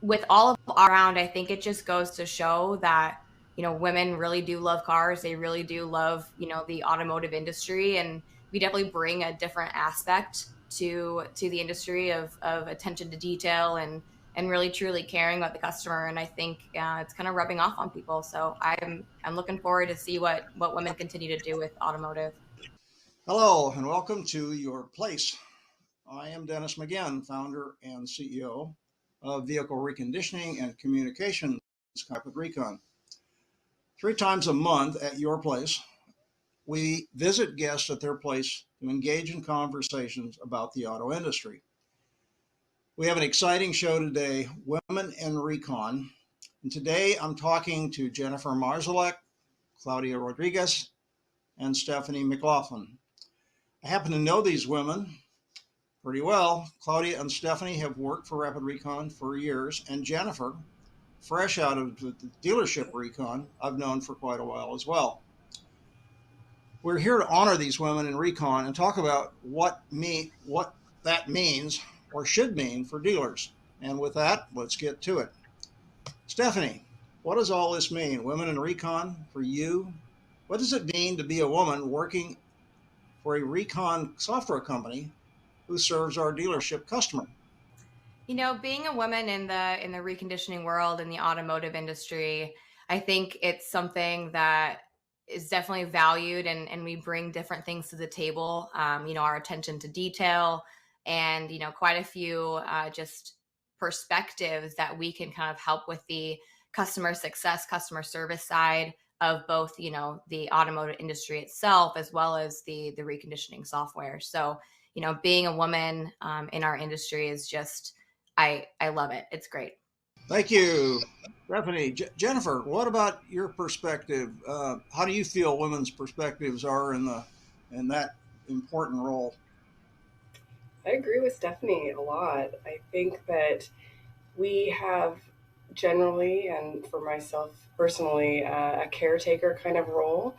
with all of our round, I think it just goes to show that, women really do love cars. They really do love, the automotive industry. And we definitely bring a different aspect to the industry of attention to detail and really truly caring about the customer. And I think it's kind of rubbing off on people. So I'm looking forward to see what women continue to do with automotive. Hello and welcome to Your Place. I am Dennis McGinn, founder and CEO of Vehicle Reconditioning and Communications, Rapid Recon. 3 times a month at Your Place, we visit guests at their place to engage in conversations about the auto industry. We have an exciting show today, Women in Recon. And today I'm talking to Jennifer Marszalek, Claudia Rodriguez, and Stephany McLaughlin. I happen to know these women pretty well. Claudia and Stephany have worked for Rapid Recon for years, and Jennifer, fresh out of the dealership recon, I've known for quite a while as well. We're here to honor these women in recon and talk about what that means or should mean for dealers. And with that, let's get to it. Stephany, what does all this mean? Women in recon for you? What does it mean to be a woman working for a recon software company who serves our dealership customer? Being a woman in the reconditioning world in the automotive industry, I think it's something that is definitely valued, and we bring different things to the table. Our attention to detail and quite a few just perspectives that we can kind of help with the customer success, customer service side of both the automotive industry itself as well as the reconditioning software. So being a woman in our industry is just I love it. It's great. Thank you, Stephany. Jennifer, what about your perspective? How do you feel women's perspectives are in that important role? I agree with Stephany a lot. I think that we have generally, and for myself personally, a caretaker kind of role,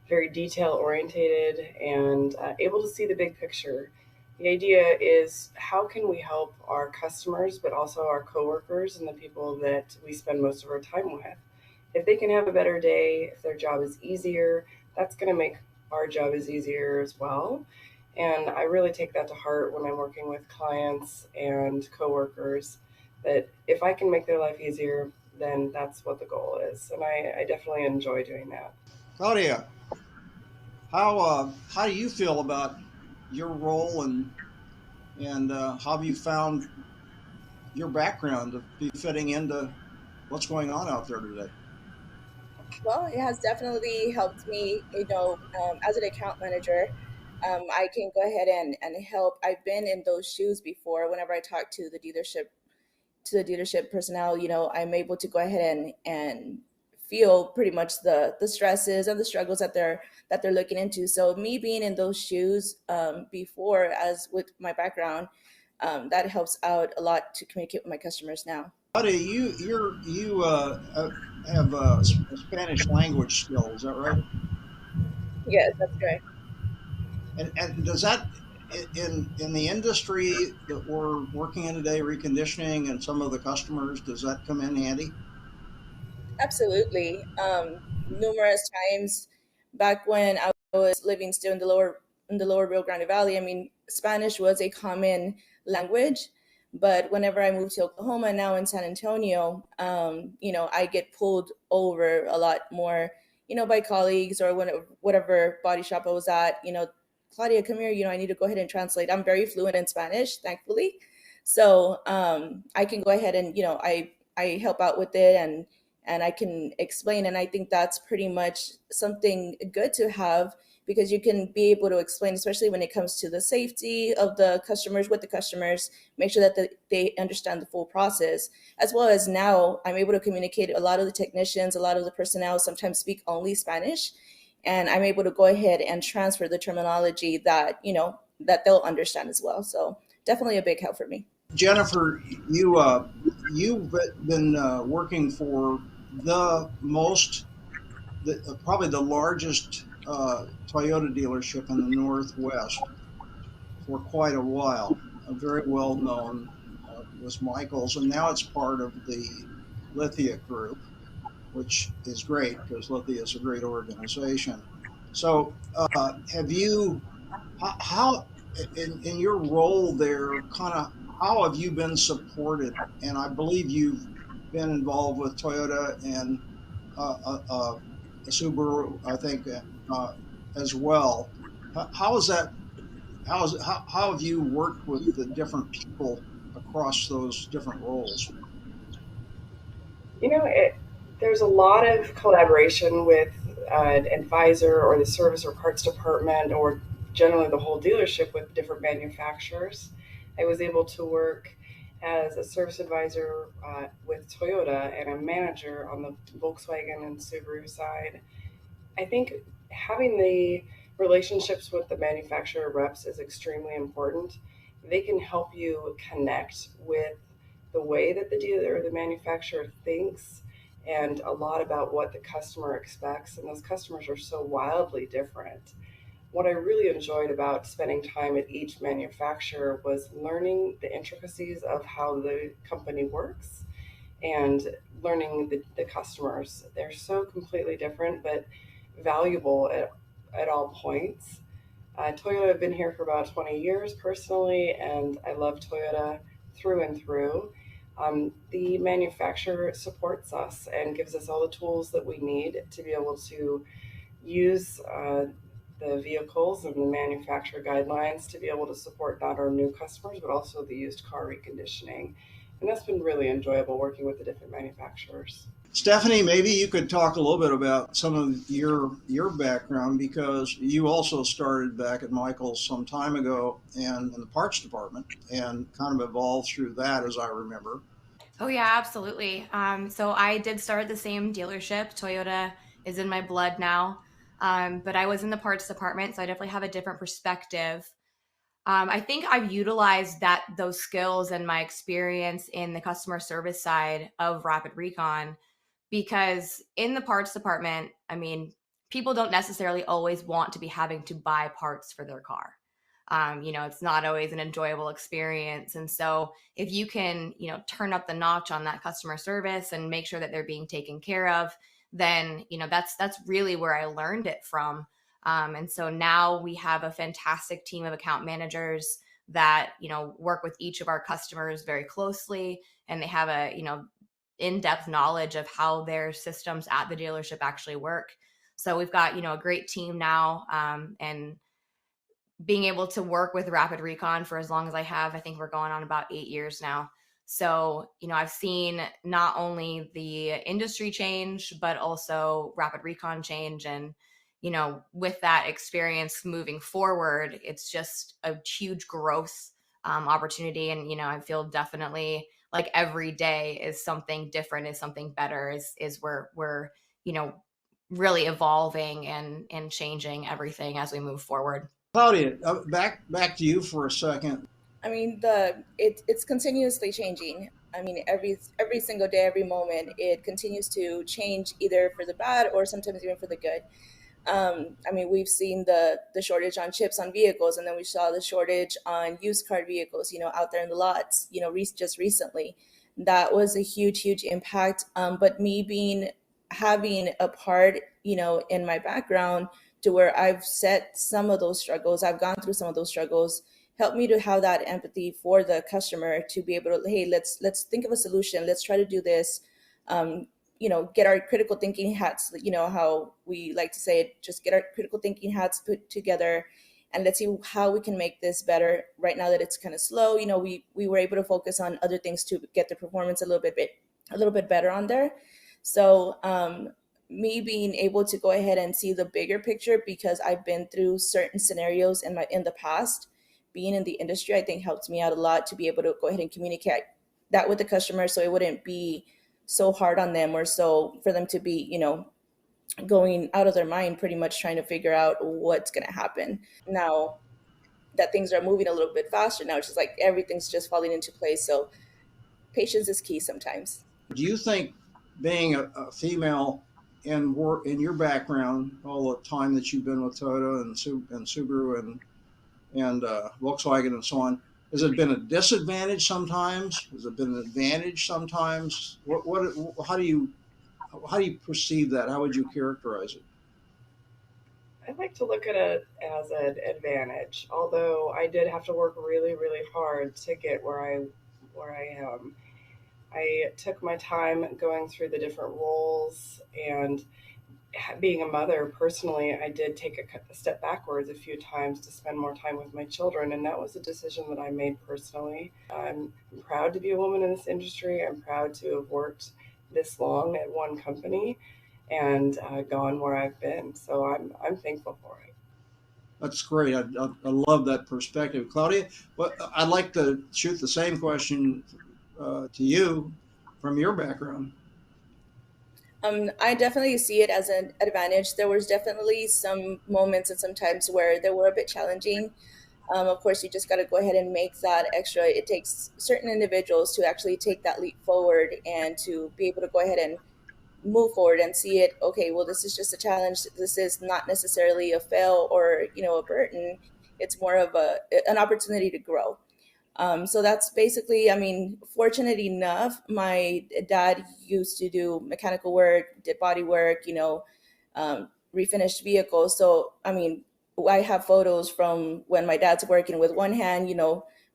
very detail orientated and able to see the big picture. The idea is how can we help our customers, but also our coworkers and the people that we spend most of our time with. If they can have a better day, if their job is easier, that's going to make our job is easier as well. And I really take that to heart when I'm working with clients and coworkers that if I can make their life easier, then that's what the goal is. And I definitely enjoy doing that. Claudia, how do you feel about your role and how have you found your background to be fitting into what's going on out there today? Well, it has definitely helped me, as an account manager. I can go ahead and help. I've been in those shoes before. Whenever I talk to the dealership personnel, I'm able to go ahead and feel pretty much the stresses and the struggles that they're looking into. So me being in those shoes before, as with my background, that helps out a lot to communicate with my customers now. Claudia, you have Spanish language skills, is that right? Yes, that's correct. And does that in the industry that we're working in today, reconditioning and some of the customers, does that come in handy? Absolutely. Numerous times back when I was living still in the lower Rio Grande Valley, I mean, Spanish was a common language. But whenever I moved to Oklahoma, now in San Antonio, I get pulled over a lot more, by colleagues or whatever body shop I was at. Claudia, come here. I need to go ahead and translate. I'm very fluent in Spanish, thankfully, so I can go ahead and I help out with it, and I can explain. And I think that's pretty much something good to have, because you can be able to explain, especially when it comes to the safety of the customers, with the customers, make sure that they understand the full process. As well as now I'm able to communicate. A lot of the technicians, a lot of the personnel sometimes speak only Spanish, and I'm able to go ahead and transfer the terminology that they'll understand as well. So definitely a big help for me. Jennifer, you've been working for the most, probably the largest Toyota dealership in the Northwest for quite a while. A very well known was Michaels, and now it's part of the Lithia Group, which is great because Lithia is a great organization. So, have you, how in your role there, kind of how have you been supported? And I believe you've been involved with Toyota and uh, uh, uh, Subaru, I think, as well. How is that? How have you worked with the different people across those different roles? You know, there's a lot of collaboration with an advisor or the service or parts department or generally the whole dealership with different manufacturers. I was able to work as a service advisor with Toyota and a manager on the Volkswagen and Subaru side. I think having the relationships with the manufacturer reps is extremely important. They can help you connect with the way that the dealer or the manufacturer thinks and a lot about what the customer expects. And those customers are so wildly different. What I really enjoyed about spending time at each manufacturer was learning the intricacies of how the company works and learning the customers. They're so completely different, but valuable at all points. Toyota, I've been here for about 20 years personally, and I love Toyota through and through. The manufacturer supports us and gives us all the tools that we need to be able to use the vehicles and the manufacturer guidelines to be able to support not our new customers, but also the used car reconditioning. And that's been really enjoyable working with the different manufacturers. Stephany, maybe you could talk a little bit about some of your background because you also started back at Michaels some time ago and in the parts department and kind of evolved through that, as I remember. Oh yeah, absolutely. So I did start at the same dealership. Toyota is in my blood now. But I was in the parts department, so I definitely have a different perspective. I think I've utilized those skills and my experience in the customer service side of Rapid Recon because in the parts department, I mean, people don't necessarily always want to be having to buy parts for their car. It's not always an enjoyable experience. And so if you can, turn up the notch on that customer service and make sure that they're being taken care of, then, that's really where I learned it from. And so now we have a fantastic team of account managers that, work with each of our customers very closely, and they have a, in-depth knowledge of how their systems at the dealership actually work. So we've got, a great team now, and being able to work with Rapid Recon for as long as I have, I think we're going on about 8 years now. So, I've seen not only the industry change, but also Rapid Recon change. And, with that experience moving forward, it's just a huge growth opportunity. And, I feel definitely like every day is something different, is something better, is where we're, really evolving and changing everything as we move forward. Claudia, back to you for a second. I mean, it's continuously changing. I mean, every single day, every moment, it continues to change either for the bad or sometimes even for the good. I mean, we've seen the shortage on chips on vehicles, and then we saw the shortage on used car vehicles, out there in the lots, just recently. That was a huge impact. But me having a part, in my background to where I've set some of those struggles, I've gone through some of those struggles, helped me to have that empathy for the customer to be able to, hey, let's think of a solution. Let's try to do this. Get our critical thinking hats, how we like to say it, just get our critical thinking hats put together and let's see how we can make this better. Right now that it's kind of slow, we were able to focus on other things to get the performance a little bit better on there. So me being able to go ahead and see the bigger picture because I've been through certain scenarios in the past, being in the industry, I think helped me out a lot to be able to go ahead and communicate that with the customer so it wouldn't be so hard on them or so for them to be, going out of their mind pretty much trying to figure out what's going to happen. Now that things are moving a little bit faster now, it's just like everything's just falling into place. So patience is key sometimes. Do you think being a female in your background, all the time that you've been with Toyota and Subaru and Volkswagen and so on, Has it been a disadvantage sometimes? Has it been an advantage sometimes? How do you perceive that? How would you characterize it? I like to look at it as an advantage, although I did have to work really, really hard to get where I am. I took my time going through the different roles, and being a mother personally, I did take a step backwards a few times to spend more time with my children, and that was a decision that I made personally. I'm proud to be a woman in this industry. I'm proud to have worked this long at one company and gone where I've been. So I'm thankful for it. That's great. I love that perspective, Claudia. But I'd like to shoot the same question to you from your background. I definitely see it as an advantage. There was definitely some moments and some times where they were a bit challenging. Of course, you just got to go ahead and make that extra. It takes certain individuals to actually take that leap forward and to be able to go ahead and move forward and see it. Okay, well, this is just a challenge. This is not necessarily a fail or a burden. It's more of an opportunity to grow. So that's basically, I mean, fortunate enough, my dad used to do mechanical work, did body work, refinished vehicles. So, I mean, I have photos from when my dad's working with one hand,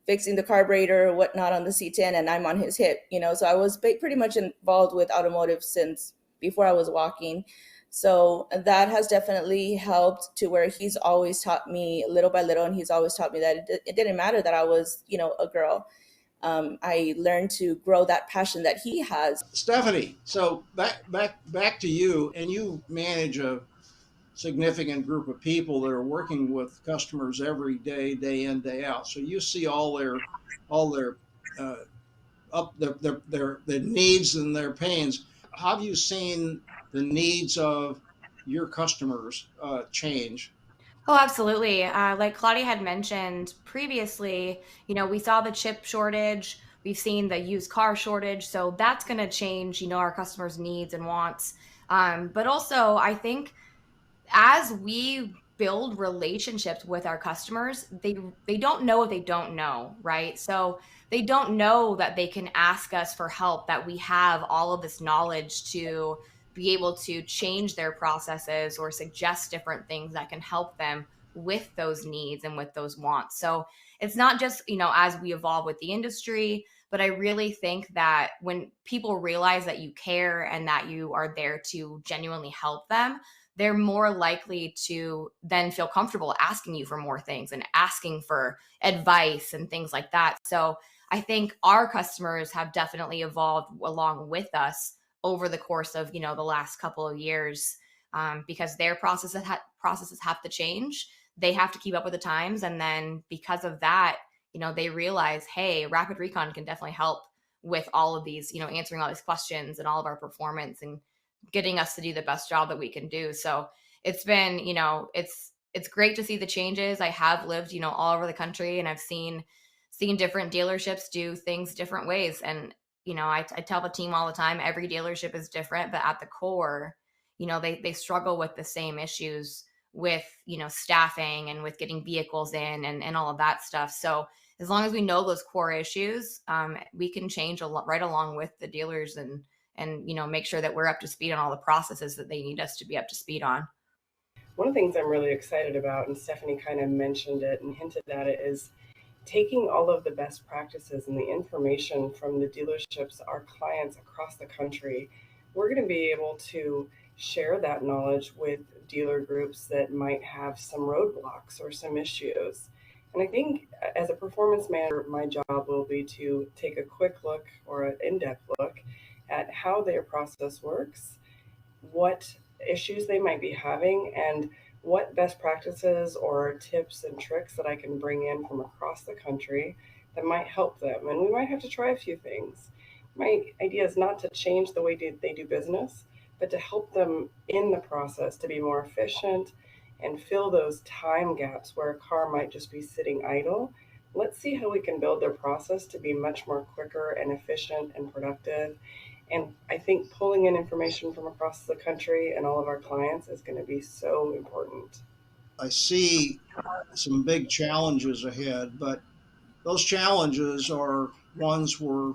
fixing the carburetor or whatnot on the C10, and I'm on his hip, So I was pretty much involved with automotive since before I was walking. So that has definitely helped to where he's always taught me little by little, and he's always taught me that it didn't matter that I was, a girl. I learned to grow that passion that he has. Stephany, so back to you, and you manage a significant group of people that are working with customers every day, day in, day out. So you see all their uh, up their needs and their pains. How have you seen the needs of your customers change? Oh, absolutely. Like Claudia had mentioned previously, we saw the chip shortage. We've seen the used car shortage. So that's going to change, our customers' needs and wants. But also, I think as we build relationships with our customers, they don't know what they don't know, right? So they don't know that they can ask us for help, that we have all of this knowledge to be able to change their processes or suggest different things that can help them with those needs and with those wants. So it's not just, as we evolve with the industry, but I really think that when people realize that you care and that you are there to genuinely help them, they're more likely to then feel comfortable asking you for more things and asking for advice and things like that. So I think our customers have definitely evolved along with us over the course of, the last couple of years, because their processes have to change. They have to keep up with the times. And then because of that, they realize, hey, Rapid Recon can definitely help with all of these, answering all these questions and all of our performance and getting us to do the best job that we can do. So it's been, it's great to see the changes. I have lived, all over the country, and I've seen different dealerships do things different ways. And, I tell the team all the time, every dealership is different, but at the core, they struggle with the same issues with, staffing and with getting vehicles in and all of that stuff. So as long as we know those core issues, we can change a lot right along with the dealers and make sure that we're up to speed on all the processes that they need us to be up to speed on. One of the things I'm really excited about, and Stephany kind of mentioned it and hinted at it, is taking all of the best practices and the information from the dealerships, our clients across the country. We're going to be able to share that knowledge with dealer groups that might have some roadblocks or some issues. And I think as a performance manager, my job will be to take a quick look or an in depth look at how their process works, what issues they might be having, and what best practices or tips and tricks that I can bring in from across the country that might help them. And we might have to try a few things. My idea is not to change the way they do business, but to help them in the process to be more efficient and fill those time gaps where a car might just be sitting idle. Let's see how we can build their process to be much more quicker and efficient and productive. And I think pulling in information from across the country and all of our clients is going to be so important. I see some big challenges ahead, but those challenges are ones where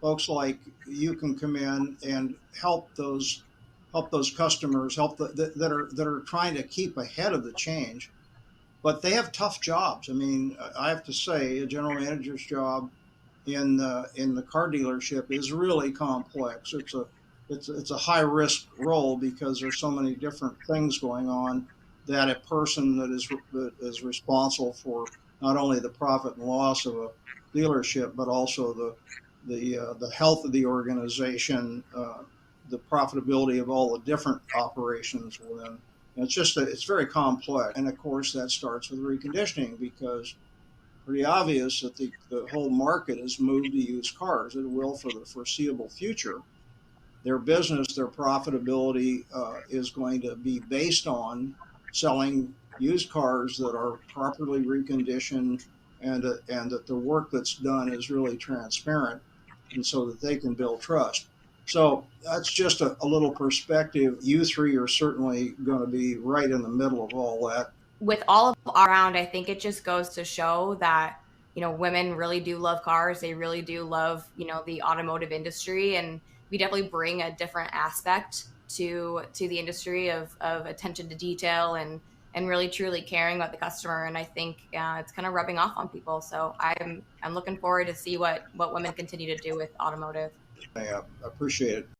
folks like you can come in and help those customers, that are trying to keep ahead of the change, but they have tough jobs. I mean, I have to say, a general manager's job in the car dealership is really complex. It's a high risk role because there's so many different things going on, that a person that is responsible for not only the profit and loss of a dealership, but also the health of the organization, the profitability of all the different operations within. And it's very complex. And of course, that starts with reconditioning, because pretty obvious that the whole market has moved to used cars. It will for the foreseeable future. Their business, their profitability is going to be based on selling used cars that are properly reconditioned, and that the work that's done is really transparent, and so that they can build trust. So that's just a little perspective. You three are certainly going to be right in the middle of all that. With all of our around, I think it just goes to show that, women really do love cars. They really do love, the automotive industry. And we definitely bring a different aspect to the industry of attention to detail and really truly caring about the customer. And I think it's kind of rubbing off on people. So I'm looking forward to see what women continue to do with automotive. I appreciate it.